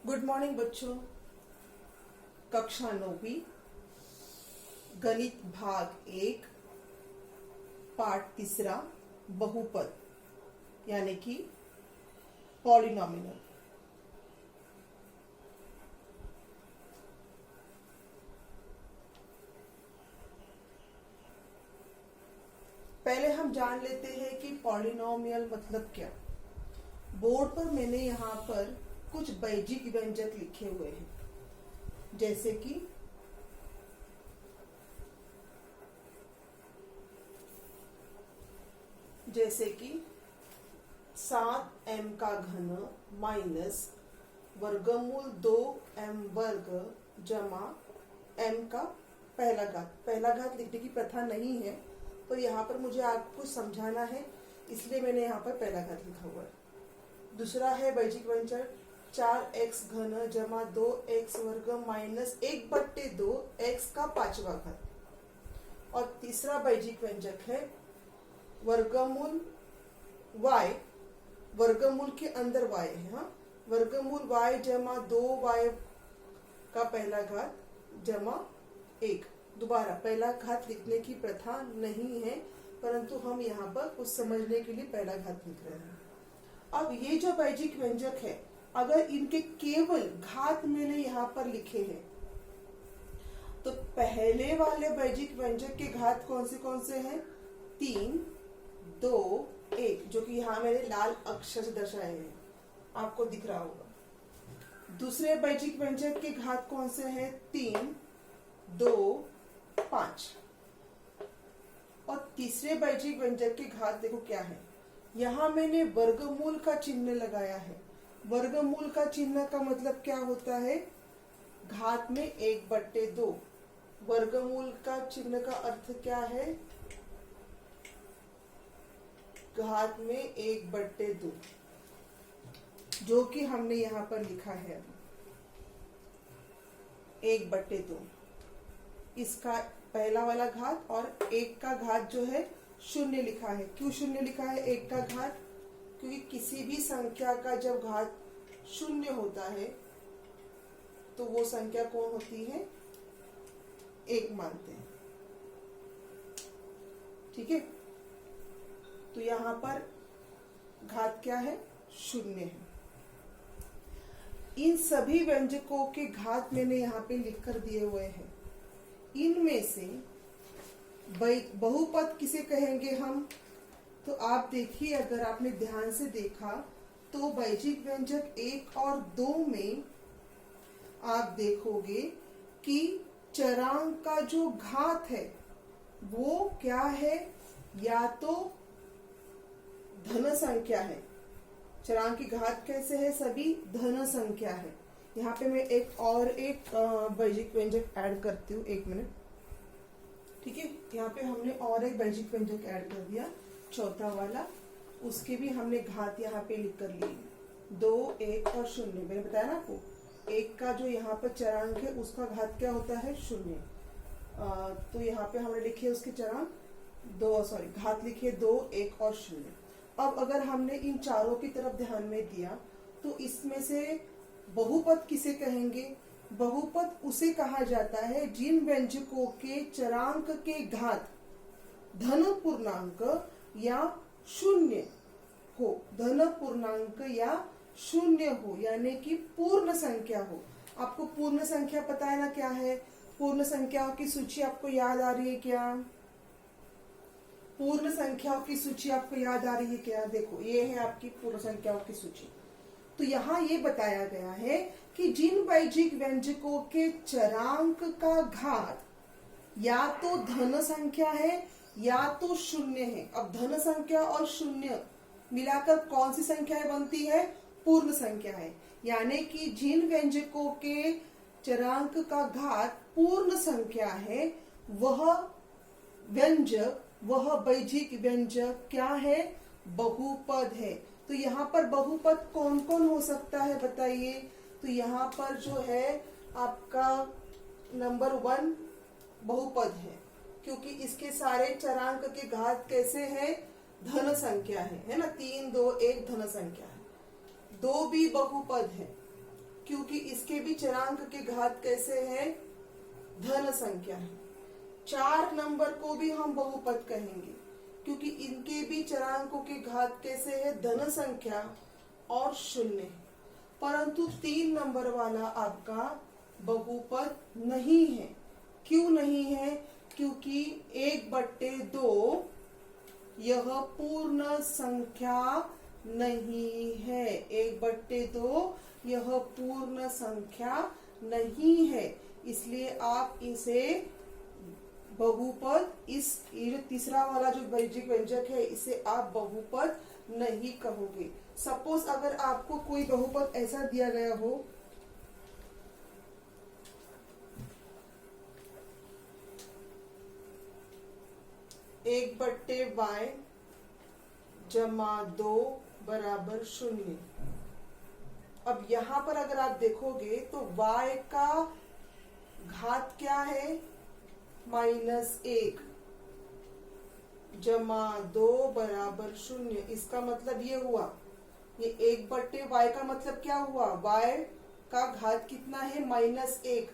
Good morning बच्चों। कक्षा 9वीं गणित भाग 1 पाठ 3 बहुपद यानी कि पॉलिनोमियल। पहले हम जान लेते हैं कि पॉलिनोमियल मतलब क्या। बोर्ड पर मैंने यहाँ पर कुछ बैजिक व्यंजक लिखे हुए हैं, जैसे कि 7m का घन माइनस वर्गमूल 2m वर्ग जमा m का पहला घात लिखने की प्रथा नहीं है, तो यहाँ पर मुझे आपको समझाना है, इसलिए मैंने यहाँ पर पहला घात लिखा हुआ है। दूसरा है बैजिक व्यंजक 4x घन जमा 2x वर्ग माइनस 1/2 x का 5वां घात। और तीसरा बैजिक व्यंजक है वर्गमूल y, वर्गमूल के अंदर y है, हाँ, वर्गमूल y जमा 2y का पहला घात जमा 1। दोबारा पहला घात लिखने की प्रथा नहीं है, परंतु हम यहाँ पर कुछ समझने के लिए पहला घात लिख रहे हैं। अब ये जो बैजिक व्यंजक है, अगर इनके केवल घात मैंने यहाँ पर लिखे हैं, तो पहले वाले बैजिक व्यंजक के घात कौन से हैं? 3, 2, 1, जो कि यहाँ मैंने लाल अक्षर से दर्शाए हैं, आपको दिख रहा होगा। दूसरे बैजिक व्यंजक के घात कौन से हैं? 3, 2, 5। और तीसरे बैजिक व्यंजक के घात देखो क्या है, यहाँ मैंने वर्गमूल का चिन्ह लगाया है। वर्गमूल का चिन्ह का मतलब क्या होता है? घात में 1/2। वर्गमूल का चिन्ह का अर्थ क्या है? घात में 1/2, जो कि हमने यहाँ पर लिखा है 1/2। इसका पहला वाला घात और 1 का घात जो है 0 लिखा है। क्यों 0 लिखा है 1 का घात? क्योंकि किसी भी संख्या का जब घात 0 होता है तो वो संख्या कौन होती है? 1 मानते हैं, ठीक है। तो यहाँ पर घात क्या है? 0 है। इन सभी व्यंजकों के घात मैंने यहाँ पे लिख कर दिए हुए हैं। इनमें से बहुपद किसे कहेंगे हम? तो आप देखिए, अगर आपने ध्यान से देखा तो बैजिक व्यंजक 1 और 2 में आप देखोगे कि चरांक का जो घात है वो क्या है? या तो धन संख्या है। चरांक की घात कैसे है? सभी धन संख्या है। यहाँ पे मैं एक बैजिक व्यंजक ऐड करती हूँ, 1 मिनट, ठीक है। यहाँ पे हमने और एक बैजिक व्यंजक ऐड कर दिया, चौथा वाला। उसके भी हमने घात यहाँ पे लिख कर लिए 2, 1 और 0। मैंने बताया ना आपको, 1 का जो यहाँ पर चरांक है उसका घात क्या होता है? 0। तो यहाँ पे हमने लिखे उसके चरांक घात लिखे 2, 1 और 0। अब अगर हमने इन चारों की तरफ ध्यान में दिया तो इसमें से बहुपद किसे कहेंगे? बहुपद उसे कहा जाता है जिन व्यंजकों के चरांक के घात धन पूर्णांक या 0 हो, धन पूर्णांक या 0 हो, यानी कि पूर्ण संख्या हो। आपको पूर्ण संख्या पता है ना क्या है? पूर्ण संख्याओं की सूची आपको याद आ रही है क्या? पूर्ण संख्याओं की सूची आपको याद आ रही है क्या? देखो, ये है आपकी पूर्ण संख्याओं की सूची। तो यहाँ ये बताया गया है कि जिन बैजिक व्यंजकों के चरांक का घात या तो धन संख्या है या तो 0 है। अब धन संख्या और 0 मिलाकर कौन सी संख्या बनती है? पूर्ण संख्या है। यानी कि जिन व्यंजकों के चरांक का घात पूर्ण संख्या है, वह व्यंजक, वह बैजिक व्यंजक क्या है? बहुपद है। तो यहाँ पर बहुपद कौन कौन हो सकता है बताइए? तो यहाँ पर जो है आपका नंबर 1 बहुपद है, क्योंकि इसके सारे चरांक के घात कैसे हैं? धन संख्या है ना। 3, 2, 1 धन संख्या है। 2 भी बहुपद है, क्योंकि इसके भी चरांक के घात कैसे है, धन संख्या है। 4 नंबर को भी हम बहुपद कहेंगे क्योंकि इनके भी चरांकों के घात कैसे है, धन संख्या और शून्य है। परंतु 3 नंबर वाला आपका बहुपद नहीं है। क्यों नहीं है? क्योंकि 1/2 यह पूर्ण संख्या नहीं है। 1/2 यह पूर्ण संख्या नहीं है, इसलिए आप इसे बहुपद, ये जो तीसरा वाला जो वैजिक व्यंजक है, इसे आप बहुपद नहीं कहोगे। सपोज अगर आपको कोई बहुपद ऐसा दिया गया हो, एक बट्टे y जमा 2 बराबर 0। अब यहां पर अगर आप देखोगे तो y का घात क्या है, -1 जमा 2 बराबर 0। इसका मतलब ये हुआ, ये 1/y का मतलब क्या हुआ, y का घात कितना है, -1।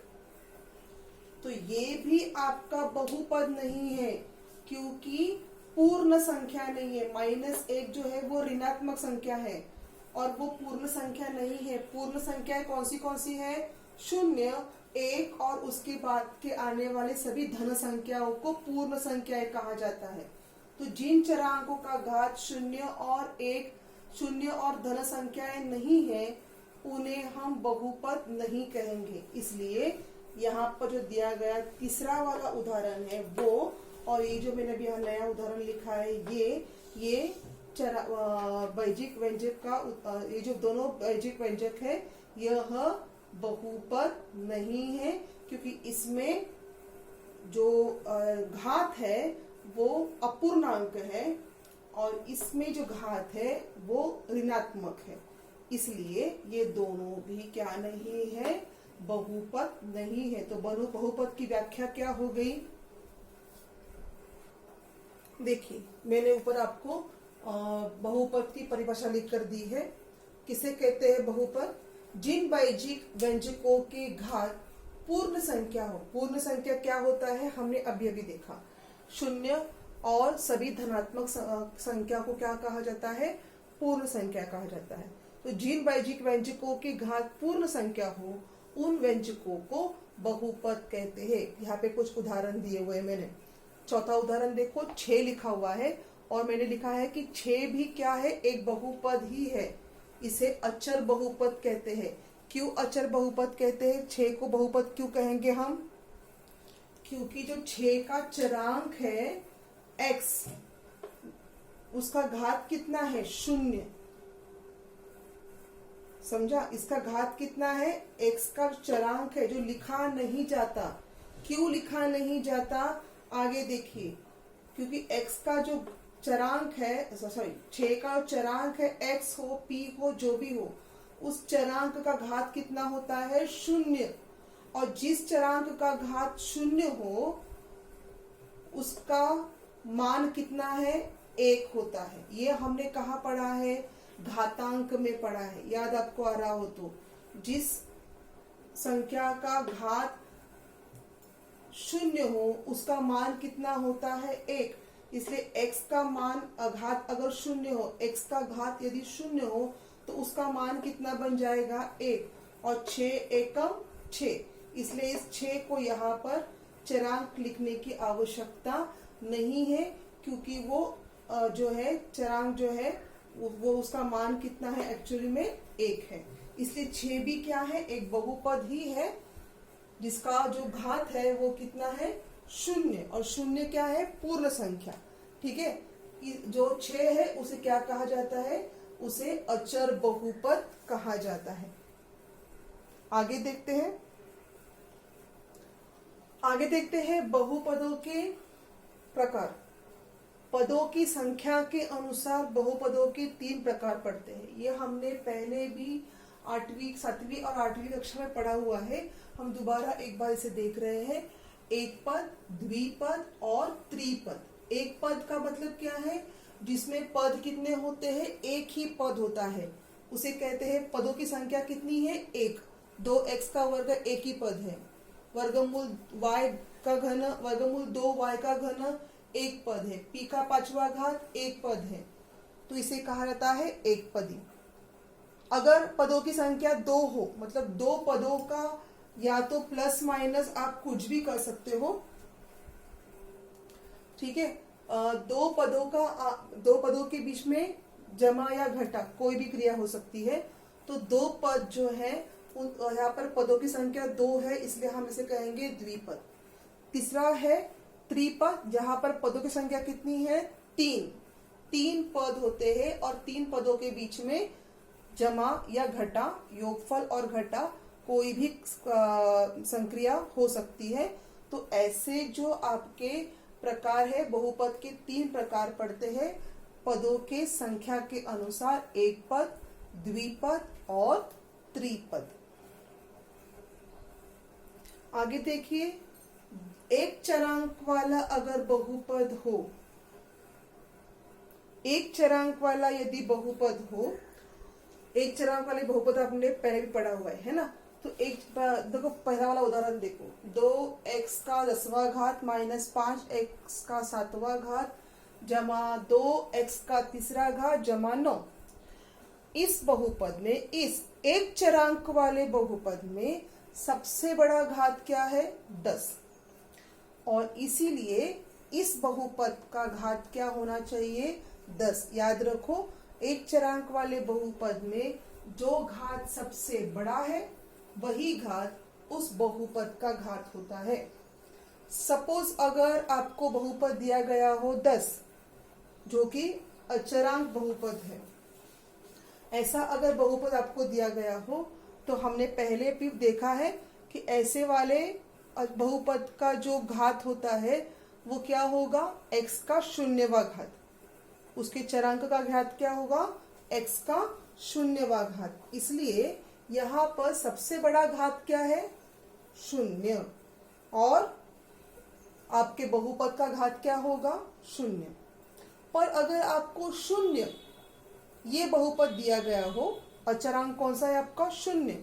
तो ये भी आपका बहुपद नहीं है क्योंकि पूर्ण संख्या नहीं है। -1 जो है वो ऋणात्मक संख्या है और वो पूर्ण संख्या नहीं है। पूर्ण संख्या कौन सी है, 0, 1 और उसके बाद के आने वाले सभी धन संख्याओं को पूर्ण संख्याएं कहा जाता है। तो जिन चरांकों का घात 0 और 1, 0 और धन संख्याएं नहीं है, उन्हें हम बहुपद नहीं कहेंगे। इसलिए यहाँ पर जो दिया गया तीसरा वाला उदाहरण है वो, और ये जो मैंने अभी यहाँ नया उदाहरण लिखा है, ये वैजिक व्यंजक का, ये जो दोनों वैजिक व्यंजक है, यह बहुपद नहीं है क्योंकि इसमें जो घात है वो अपूर्णांक है और इसमें जो घात है वो ऋणात्मक है। इसलिए ये दोनों भी क्या नहीं है, बहुपद नहीं है। तो बहुपद की व्याख्या क्या हो गई, देखिए मैंने ऊपर आपको बहुपद की परिभाषा लिख कर दी है। किसे कहते हैं बहुपद, जिन वैजिक व्यंजकों के घात पूर्ण संख्या हो। पूर्ण संख्या क्या होता है, हमने अभी अभी देखा, 0 और सभी धनात्मक संख्या को क्या कहा जाता है, पूर्ण संख्या कहा जाता है। तो जिन वैजिक व्यंजकों के घात पूर्ण संख्या हो, उन व्यंजकों को बहुपद कहते हैं। यहाँ पे कुछ उदाहरण दिए हुए मैंने। चौथा उदाहरण देखो, 6 लिखा हुआ है और मैंने लिखा है कि 6 भी क्या है, एक बहुपद ही है। इसे अचर बहुपद कहते हैं। क्यों अचर बहुपद कहते हैं, 6 को बहुपद क्यों कहेंगे हम, क्योंकि जो 6 का चरांक है x, उसका घात कितना है, 0। समझा, इसका घात कितना है, x का चरांक है जो लिखा नहीं जाता। क्यों लिखा नहीं जाता, आगे देखिए, क्योंकि x का जो चरांक है, 6 का चरांक है, x हो, p हो, जो भी हो, उस चरांक का घात कितना होता है, 0। और जिस चरांक का घात 0 हो उसका मान कितना है, 1 होता है। ये हमने कहाँ पढ़ा है, घातांक में पढ़ा है, याद आपको आ रहा हो तो। जिस संख्या का घात 0 हो उसका मान कितना होता है, 1। इसलिए x का मान घात अगर 0 हो, x का घात यदि 0 हो तो उसका मान कितना बन जाएगा, 1। और 6 एकम 6, इसलिए इस 6 को यहाँ पर चरांक लिखने की आवश्यकता नहीं है क्योंकि वो जो है चरांक जो है वो उसका मान कितना है, एक्चुअली में 1 है। इसलिए 6 भी क्या है, एक बहुपद ही है जिसका जो घात है वो कितना है, 0। और 0 क्या है, पूर्ण संख्या। ठीक है, जो 6 है उसे क्या कहा जाता है, उसे अचर बहुपद कहा जाता है। आगे देखते हैं बहुपदों के प्रकार। पदों की संख्या के अनुसार बहुपदों के 3 प्रकार पढ़ते हैं। ये हमने पहले भी 8वीं, 7वीं और 8वीं कक्षा में पढ़ा हुआ है। हम दोबारा एक बार इसे देख रहे हैं। एक पद, द्विपद और त्रिपद। एक पद का मतलब क्या है, जिसमें पद कितने होते हैं, एक ही पद होता है, उसे कहते हैं। पदों की संख्या कितनी है, 1। 2x का वर्ग एक ही पद है, वर्गमूल y का घन, वर्गमूल 2y का घन एक पद है, p का 5वां घात एक पद है, तो इसे कहा जाता है एक पदी। अगर पदों की संख्या 2 हो, मतलब 2 पदों का या तो प्लस माइनस आप कुछ भी कर सकते हो, ठीक है। दो पदों के बीच में जमा या घटा कोई भी क्रिया हो सकती है, तो 2 पद जो है यहाँ पर पदों की संख्या 2 है, इसलिए हम इसे कहेंगे द्विपद। तीसरा है त्रिपद, जहां पर पदों की संख्या कितनी है? 3 पद होते हैं और 3 पदों के बीच में जमा या घटा, योगफल और घटा कोई भी संक्रिया हो सकती है। तो ऐसे जो आपके प्रकार है बहुपद के 3 प्रकार पड़ते हैं पदों के संख्या के अनुसार, एक पद, द्विपद और त्रिपद। आगे देखिए, एक चरांक वाला अगर बहुपद हो, एक चरांक वाला यदि बहुपद हो, एक चरांक वाले बहुपद आपने पहले भी पढ़ा हुआ है ना। तो एक देखो पहला वाला उदाहरण देखो, 2x का 10वां घात माइनस 5x का 7वां घात जमा 2x का 3रा घात जमा 9। इस बहुपद में, इस एक चरांक वाले बहुपद में सबसे बड़ा घात क्या है? 10, और इसीलिए इस बहुपद का घात क्या होना चाहिए? 10। याद रखो, एक चरांक वाले बहुपद में जो घात सबसे बड़ा है वही घात उस बहुपद का घात होता है। सपोज अगर आपको बहुपद दिया गया हो 10, जो कि अचरांक बहुपद है, ऐसा अगर बहुपद आपको दिया गया हो तो हमने पहले भी देखा है कि ऐसे वाले बहुपद का जो घात होता है वो क्या होगा? x का 0वां घात। उसके चरांक का घात क्या होगा? x का 0वां घात। इसलिए यहाँ पर सबसे बड़ा घात क्या है? 0, और आपके बहुपद का घात क्या होगा? 0। पर अगर आपको 0 ये बहुपद दिया गया हो, अचरांक कौन सा है आपका? 0।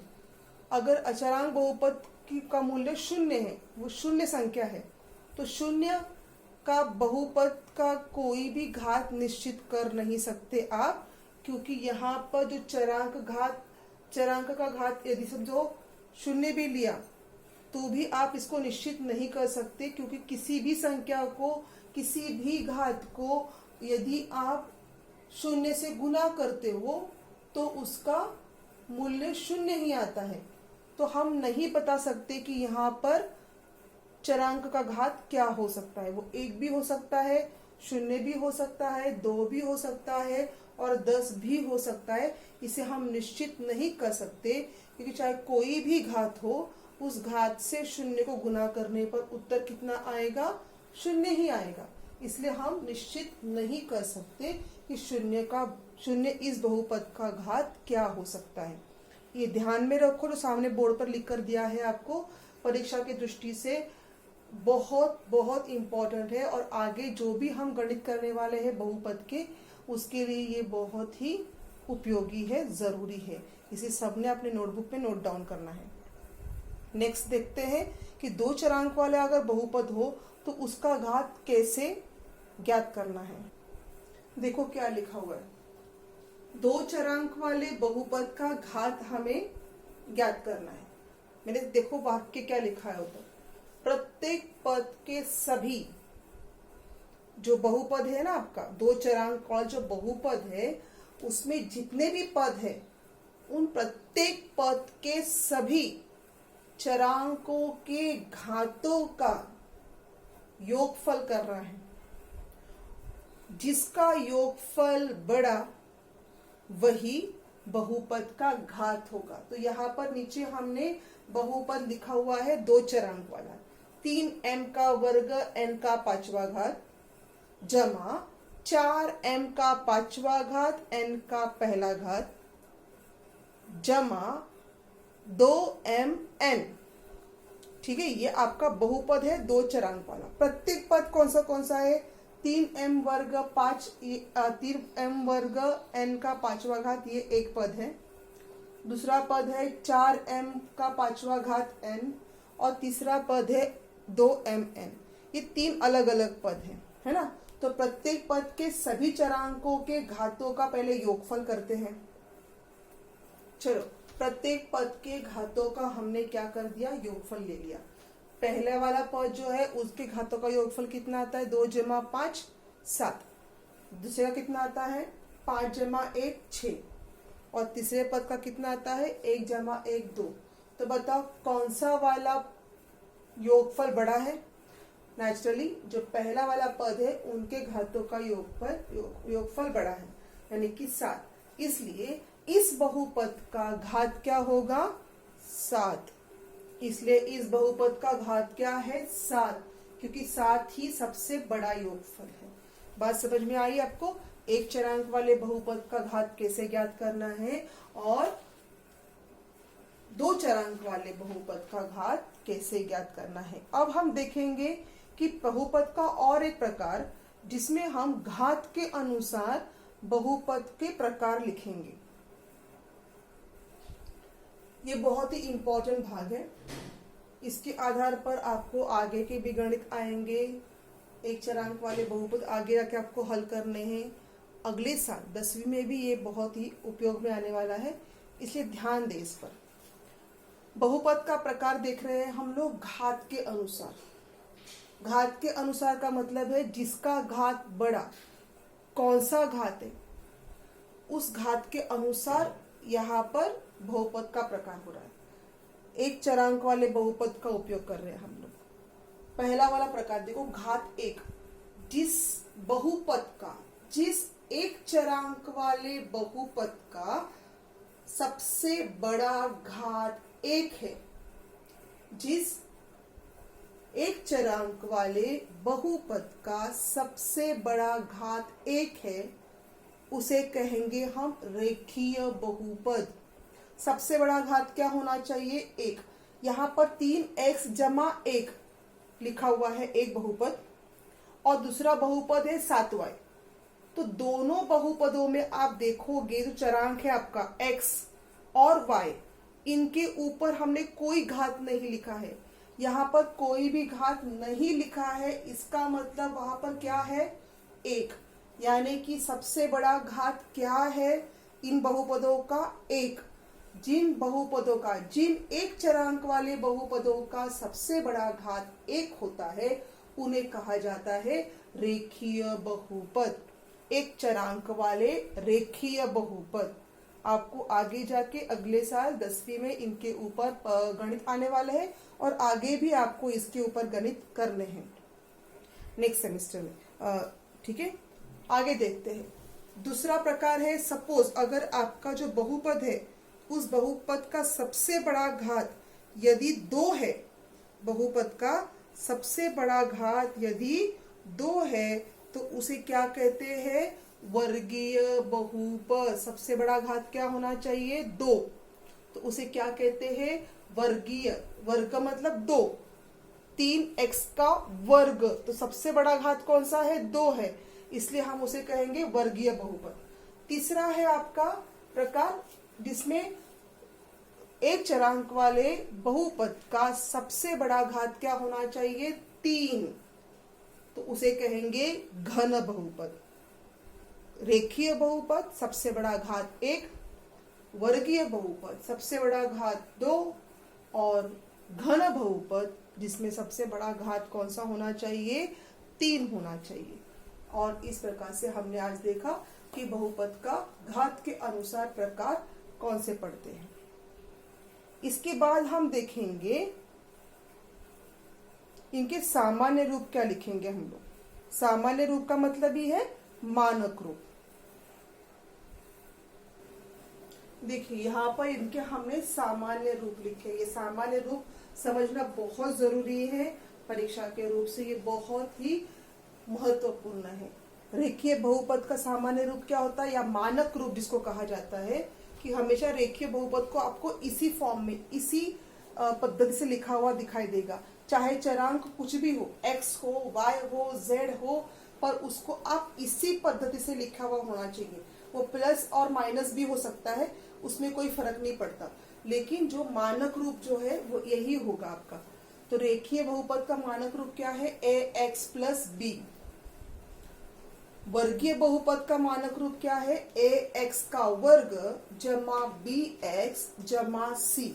अगर अचरांक बहुपद का मूल्य 0 है, वो 0 संख्या है, तो 0 का बहुपद का कोई भी घात निश्चित कर नहीं सकते आप, क्योंकि यहाँ पर जो चरांक का घात यदि समझो 0 भी लिया तो भी आप इसको निश्चित नहीं कर सकते, क्योंकि किसी भी संख्या को, किसी भी घात को यदि आप 0 से गुना करते हो तो उसका मूल्य 0 ही आता है। तो हम नहीं बता सकते कि यहाँ पर चरांक का घात क्या हो सकता है। वो 1 भी हो सकता है, 0 भी हो सकता है, 2 भी हो सकता है और 10 भी हो सकता है। इसे हम निश्चित नहीं कर सकते, क्योंकि चाहे कोई भी घात हो, उस घात से 0 को गुना करने पर उत्तर कितना आएगा? 0 ही आएगा। इसलिए हम निश्चित नहीं कर सकते कि 0 इस बहुपद का घात क्या हो सकता है। ये ध्यान में रखो, जो सामने बोर्ड पर लिख कर दिया है आपको, परीक्षा की दृष्टि से बहुत बहुत इम्पोर्टेंट है, और आगे जो भी हम गणित करने वाले हैं बहुपद के, उसके लिए ये बहुत ही उपयोगी है, जरूरी है। इसे सबने अपने नोटबुक में नोट डाउन करना है। नेक्स्ट देखते हैं कि 2 चरांक वाले अगर बहुपद हो तो उसका घात कैसे ज्ञात करना है। देखो क्या लिखा हुआ है, 2 चरांक वाले बहुपद का घात हमें ज्ञात करना है। मैंने देखो वाक्य क्या लिखा है उधर, प्रत्येक पद के सभी, जो बहुपद है ना आपका 2 चरांक वाला जो बहुपद है, उसमें जितने भी पद है उन प्रत्येक पद के सभी चरांकों के घातों का योगफल कर रहा है। जिसका योगफल बड़ा वही बहुपद का घात होगा। तो यहाँ पर नीचे हमने बहुपद लिखा हुआ है 2 चरांक वाला, 3m का वर्ग n का 5वां घात जमा 4m का 5वां घात n का पहला घात जमा 2mn। ठीक है, ये आपका बहुपद है 2 चरांक वाला। प्रत्येक पद कौन सा है? 3m वर्ग 3m वर्ग n का 5वां घात, ये एक पद है। दूसरा पद है 4m का 5वां घात n, और तीसरा पद है 2mn। ये 3 अलग अलग पद हैं, है ना। तो प्रत्येक पद के सभी चरांकों के घातों का पहले योगफल करते हैं। चलो, प्रत्येक पद के घातों का हमने क्या कर दिया, योगफल ले लिया। पहले वाला पद जो है उसके घातों का योगफल कितना आता है, 2 जमा 5 7। दूसरे का कितना आता है, 5 जमा 1 6। और तीसरे पद का कितना आता है, 1 जमा 1 2। तो बताओ कौन सा वाला योगफल बड़ा है। नेचुरली जो पहला वाला पद है उनके घातों का योगफल बड़ा है, यानी कि 7। इसलिए इस बहुपद का घात क्या होगा, 7। इसलिए इस बहुपद का घात क्या है, 7, क्योंकि 7 ही सबसे बड़ा योगफल है। बात समझ में आई आपको। एक चरांक वाले बहुपद का घात कैसे ज्ञात करना है और 2 चरांक वाले बहुपद का घात कैसे ज्ञात करना है। अब हम देखेंगे कि बहुपद का और एक प्रकार जिसमें हम घात के अनुसार बहुपद के प्रकार लिखेंगे। ये बहुत ही इंपॉर्टेंट भाग है। इसके आधार पर आपको आगे के भी गणित आएंगे। एक चरांक वाले बहुपद आगे जाके आपको हल करने हैं। अगले साल 10वीं में भी ये बहुत ही उपयोग में आने वाला है, इसलिए ध्यान दें इस पर। बहुपद का प्रकार देख रहे हैं हम लोग घात के अनुसार। घात के अनुसार का मतलब है जिसका घात बड़ा, कौन सा घात है उस घात के अनुसार यहाँ पर बहुपद का प्रकार हो रहा है। एक चरांक वाले बहुपद का उपयोग कर रहे हैं हम लोग। पहला वाला प्रकार देखो, घात 1। जिस बहुपद का, जिस एक चरांक वाले बहुपद का सबसे बड़ा घात 1 है, जिस एक चरांक वाले बहुपद का सबसे बड़ा घात 1 है, उसे कहेंगे हम रेखीय बहुपद। सबसे बड़ा घात क्या होना चाहिए, 1। यहाँ पर 3x जमा 1 लिखा हुआ है एक बहुपद, और दूसरा बहुपद है 7y। तो दोनों बहुपदों में आप देखोगे जो चरांक है आपका x और y, इनके ऊपर हमने कोई घात नहीं लिखा है। यहाँ पर कोई भी घात नहीं लिखा है, इसका मतलब वहां पर क्या है, 1। यानी कि सबसे बड़ा घात क्या है इन बहुपदों का, 1। जिन बहुपदों का, जिन एक चरांक वाले बहुपदों का सबसे बड़ा घात 1 होता है, उन्हें कहा जाता है रेखीय बहुपद। एक चरांक वाले रेखीय बहुपद। आपको आगे जाके अगले साल 10वीं में इनके ऊपर गणित आने वाला है, और आगे भी आपको इसके ऊपर गणित करने हैं नेक्स्ट सेमेस्टर में। ठीक है, आगे देखते हैं। दूसरा प्रकार है, सपोज अगर आपका जो बहुपद है उस बहुपद का सबसे बड़ा घात यदि 2 है, बहुपद का सबसे बड़ा घात यदि 2 है, तो उसे क्या कहते हैं, वर्गीय बहुपद। सबसे बड़ा घात क्या होना चाहिए, 2। तो उसे क्या कहते हैं, वर्गीय। वर्ग मतलब 2, 3x का वर्ग। तो सबसे बड़ा घात कौन सा है, 2 है, इसलिए हम उसे कहेंगे वर्गीय बहुपद। तीसरा है आपका प्रकार जिसमें एक चरांक वाले बहुपद का सबसे बड़ा घात क्या होना चाहिए, 3। तो उसे कहेंगे घन बहुपद। रेखीय बहुपद सबसे बड़ा घात 1, वर्गीय बहुपद सबसे बड़ा घात 2, और घन बहुपद जिसमें सबसे बड़ा घात कौन सा होना चाहिए, 3 होना चाहिए। और इस प्रकार से हमने आज देखा कि बहुपद का घात के अनुसार प्रकार कौन से पढ़ते हैं। इसके बाद हम देखेंगे इनके सामान्य रूप क्या लिखेंगे हम लोग। सामान्य रूप का मतलब ही है मानक रूप। देखिए यहाँ पर इनके हमने सामान्य रूप लिखे। ये सामान्य रूप समझना बहुत जरूरी है, परीक्षा के रूप से ये बहुत ही महत्वपूर्ण है। रेखीय बहुपद का सामान्य रूप क्या होता है, या मानक रूप जिसको कहा जाता है, कि हमेशा रेखीय बहुपद को आपको इसी फॉर्म में, इसी पद्धति से लिखा हुआ दिखाई देगा। चाहे चरांक कुछ भी हो, x हो, y हो, z हो, पर उसको आप इसी पद्धति से लिखा हुआ होना चाहिए। वो प्लस और माइनस भी हो सकता है, उसमें कोई फर्क नहीं पड़ता, लेकिन जो मानक रूप जो है वो यही होगा आपका। तो रेखीय बहुपद का मानक रूप क्या है? ax plus B. वर्गीय बहुपद का मानक रूप क्या है? ax का वर्ग जमा bx जमा c।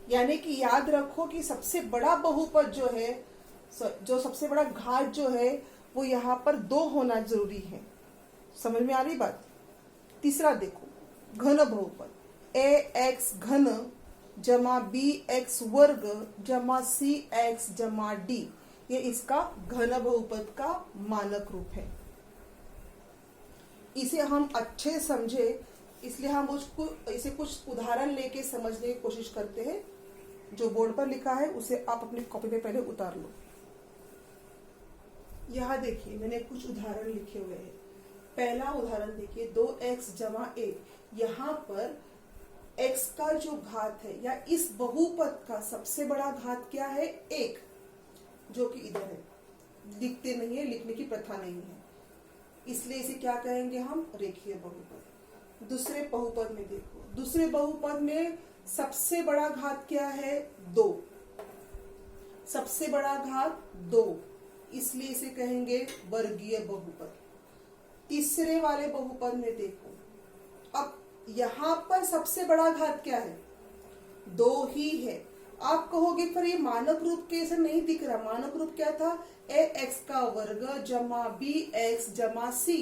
यानी कि याद रखो कि सबसे बड़ा बहुपद जो है, जो सबसे बड़ा घात जो है वो यहाँ पर 2 होना जरूरी है। समझ में आ रही बात? तीसरा देखो, घन बहुपद ax घन जमा bx वर्ग जमा cx जमा d, ये इसका घन बहुपद का मानक रूप है। इसे हम अच्छे समझे इसलिए हम इसे कुछ उदाहरण लेके समझने की कोशिश करते हैं। जो बोर्ड पर लिखा है उसे आप अपनी कॉपी पे पहले उतार लो। यहाँ देखिए मैंने कुछ उदाहरण लिखे हुए हैं। पहला उदाहरण देखिए, 2x जमा 1। यहाँ पर x का जो घात है या इस बहुपद का सबसे बड़ा घात क्या है? 1, जो कि इधर है। लिखते नहीं है, लिखने की प्रथा नहीं है, इसलिए इसे क्या कहेंगे हम? रेखीय बहुपद। दूसरे बहुपद में देखो, दूसरे बहुपद में सबसे बड़ा घात क्या है? 2। सबसे बड़ा घात 2, इसलिए इसे कहेंगे वर्गीय बहुपद। तीसरे वाले बहुपद में देखो, अब यहाँ पर सबसे बड़ा घात क्या है? 2 ही है। आप कहोगे पर ये मानक रूप कैसे नहीं दिख रहा? मानक रूप क्या था? ax का वर्ग जमा bx जमा c।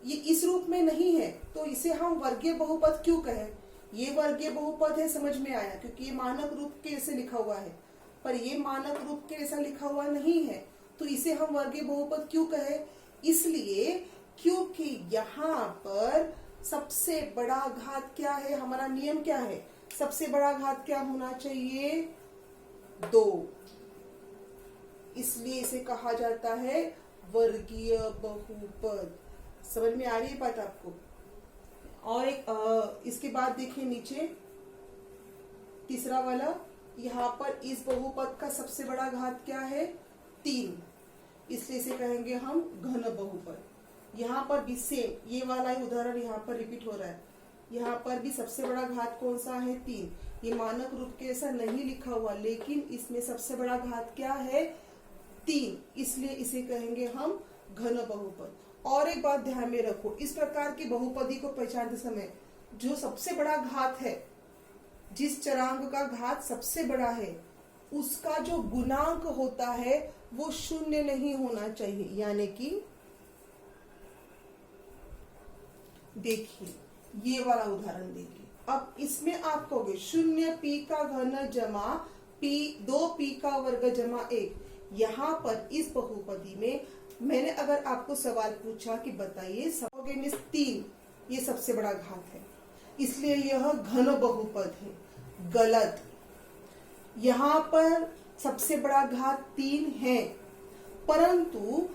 ये इस रूप में नहीं है, तो इसे हम वर्गीय बहुपद क्यों कहें? ये वर्गीय बहुपद है, समझ में आया, क्योंकि ये मानक रूप के जैसे लिखा हुआ है, पर ये मानक रूप के जैसा लिखा हुआ नहीं है, तो इसे हम वर्गीय बहुपद क्यों कहें? इसलिए क्योंकि यहाँ पर सबसे बड़ा घात क्या है? हमारा नियम क्या है? सबसे बड़ा घात क्या होना चाहिए? 2। इसलिए इसे कहा जाता है वर्गीय बहुपद। समझ में आ रही है बात आपको? और एक इसके बाद देखिए नीचे तीसरा वाला, यहाँ पर इस बहुपद का सबसे बड़ा घात क्या है? 3, इसलिए इसे कहेंगे हम घन बहुपद। यहाँ पर भी सेम ये वाला उदाहरण यहाँ पर रिपीट हो रहा है। यहाँ पर भी सबसे बड़ा घात कौन सा है? 3। ये मानक रूप के ऐसा नहीं लिखा हुआ, लेकिन इसमें सबसे बड़ा घात क्या है? 3, इसलिए इसे कहेंगे हम घन बहुपद। और एक बात ध्यान में रखो, इस प्रकार की बहुपदी को पहचानते समय जो सबसे बड़ा घात है, जिस चरांक का घात सबसे बड़ा है, उसका जो गुणांक होता है वो 0 नहीं होना चाहिए। यानी कि देखिए ये वाला उदाहरण देखिए, अब इसमें आप कहोगे 0 p का घन जमा p 2p का वर्ग जमा 1। यहाँ पर इस बहुपदी में मैंने अगर आपको सवाल पूछा कि बताइए 3, ये सबसे बड़ा घात है, इसलिए यह घन बहुपद है। गलत। यहाँ पर सबसे बड़ा घात 3 है, परंतु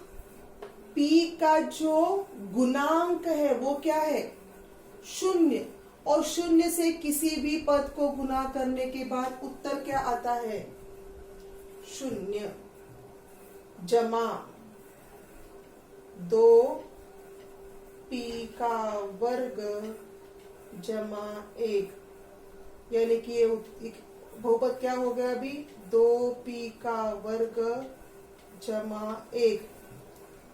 p का जो गुणांक है वो क्या है? 0। और 0 से किसी भी पद को गुणा करने के बाद उत्तर क्या आता है? 0 जमा 2p का वर्ग जमा 1। यानी कि ये बहुपद क्या हो गया अभी? 2p का वर्ग जमा 1।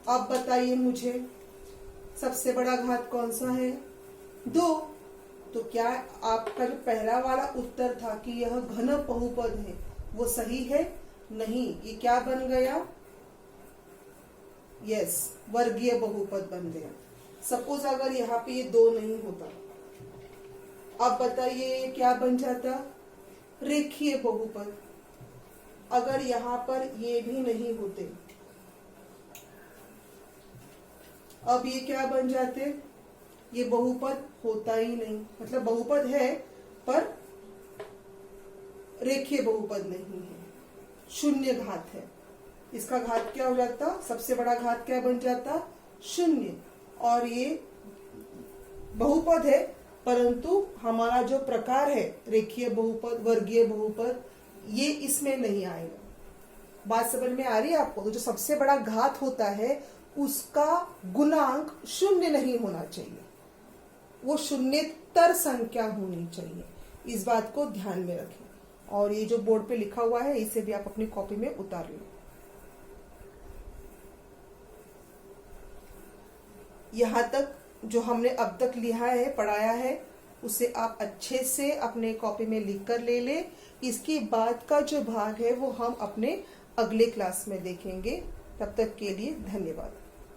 अब बताइए मुझे सबसे बड़ा घात कौन सा है? 2। तो क्या आपका जो पहला वाला उत्तर था कि यह घन बहुपद है वो सही है? नहीं, ये क्या बन गया? यस, वर्गीय बहुपद बन गया। सपोज अगर यहाँ पे ये 2 नहीं होता, अब बताइए क्या बन जाता? रेखीय बहुपद। अगर यहाँ पर ये भी नहीं होते, अब ये क्या बन जाते? ये बहुपद होता ही नहीं, मतलब बहुपद है पर रेखीय बहुपद नहीं है, 0 घात है। इसका घात क्या हो जाता? सबसे बड़ा घात क्या बन जाता? 0। और ये बहुपद है, परंतु हमारा जो प्रकार है रेखीय बहुपद, वर्गीय बहुपद, ये इसमें नहीं आएगा। बात समझ में आ रही है आपको? तो जो सबसे बड़ा घात होता है उसका गुणांक 0 नहीं होना चाहिए, वो 0 उत्तर संख्या होनी चाहिए। इस बात को ध्यान में रखें। और ये जो बोर्ड पे लिखा हुआ है इसे भी आप अपनी कॉपी में उतार लें। यहाँ तक जो हमने अब तक लिखा है, पढ़ाया है, उसे आप अच्छे से अपने कॉपी में लिख कर ले लें। इसके बाद का जो भाग है वो हम अपने अगले क्लास में देखेंगे। तब तक के लिए धन्यवाद।